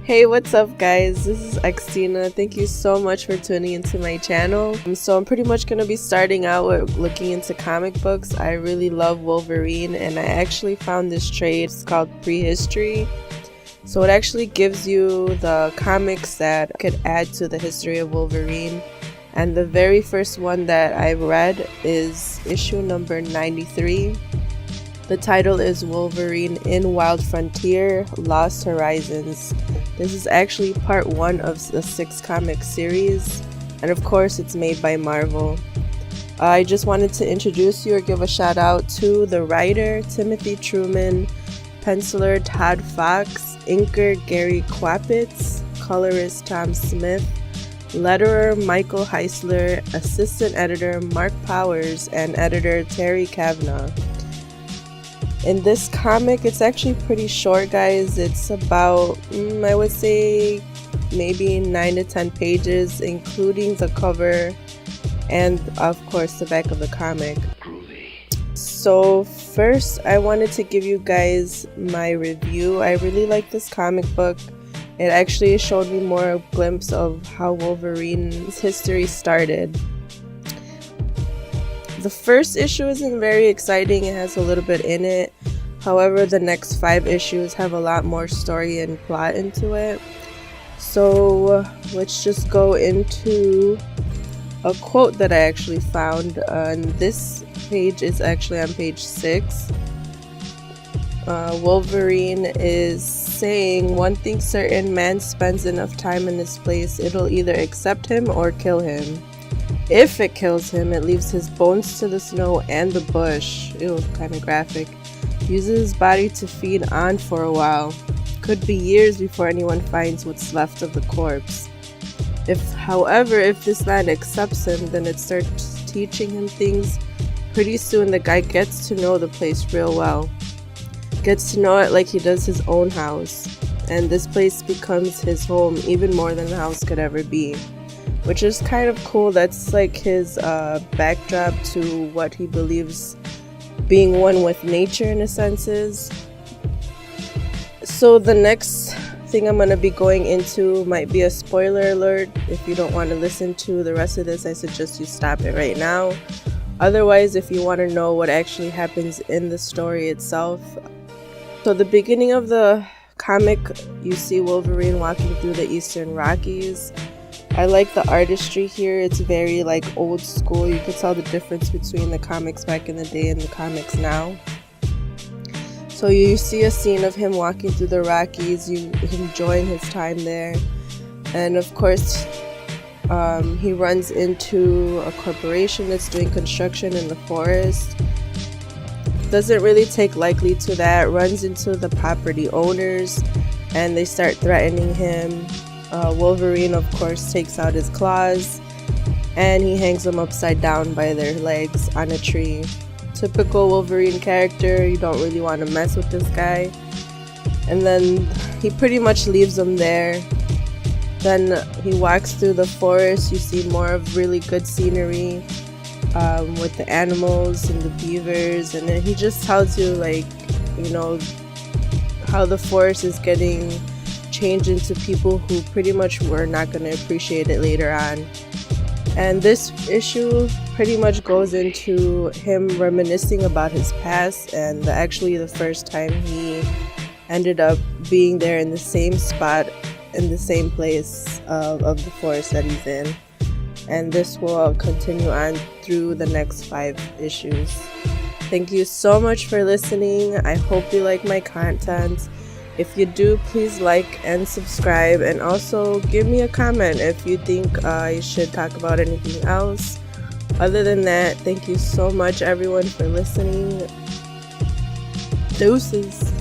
Hey, what's up guys? This is Xtina. Thank you so much for tuning into my channel. So I'm pretty much going to be starting out with looking into comic books. I really love Wolverine and I actually found this trade. It's called Prehistory. So it actually gives you the comics that could add to the history of Wolverine. And the very first one that I read is issue number 93. The title is Wolverine in Wild Frontier, Lost Horizons. This is actually part 1 of the 6 comic series, and of course it's made by Marvel. I just wanted to introduce you or give a shout out to the writer Timothy Truman, penciler Todd Fox, inker Gary Kwapitz, colorist Tom Smith, letterer Michael Heisler, assistant editor Mark Powers, and editor Terry Kavanagh. In this comic, it's actually pretty short, guys. It's about, I would say, maybe 9 to 10 pages, including the cover and, of course, the back of the comic. So first, I wanted to give you guys my review. I really like this comic book. It actually showed me more a glimpse of how Wolverine's history started. The first issue isn't very exciting, it has a little bit in it. However, the next 5 issues have a lot more story and plot into it. So let's just go into a quote that I actually found. And this page is actually on page 6. Wolverine is saying, "One thing certain, man spends enough time in this place, it'll either accept him or kill him. If it kills him, it leaves his bones to the snow and the bush." Ew, kinda graphic. "Uses his body to feed on for a while. Could be years before anyone finds what's left of the corpse. However, if this land accepts him, then it starts teaching him things. Pretty soon the guy gets to know the place real well. Gets to know it like he does his own house. And this place becomes his home even more than the house could ever be." Which is kind of cool. That's like his backdrop to what he believes being one with nature in a sense is. So the next thing I'm going to be going into might be a spoiler alert. If you don't want to listen to the rest of this, I suggest you stop it right now. Otherwise, if you want to know what actually happens in the story itself. So the beginning of the comic, you see Wolverine walking through the Eastern Rockies. I like the artistry here. It's very like old school. You can tell the difference between the comics back in the day and the comics now. So you see a scene of him walking through the Rockies, him enjoying his time there. And of course, he runs into a corporation that's doing construction in the forest. Doesn't really take lightly to that. Runs into the property owners and they start threatening him. Wolverine, of course, takes out his claws and he hangs them upside down by their legs on a tree. Typical Wolverine character, you don't really want to mess with this guy. And then he pretty much leaves them there. Then he walks through the forest. You see more of really good scenery with the animals and the beavers. And then he just tells you, like, you know, how the forest is getting change into people who pretty much were not going to appreciate it later on. And this issue pretty much goes into him reminiscing about his past and actually the first time he ended up being there in the same spot in the same place of the forest that he's in. And this will continue on through the next 5 issues. Thank you so much for listening. I hope you like my content. If you do, please like and subscribe, and also give me a comment if you think I should talk about anything else. Other than that, thank you so much everyone for listening. Deuces.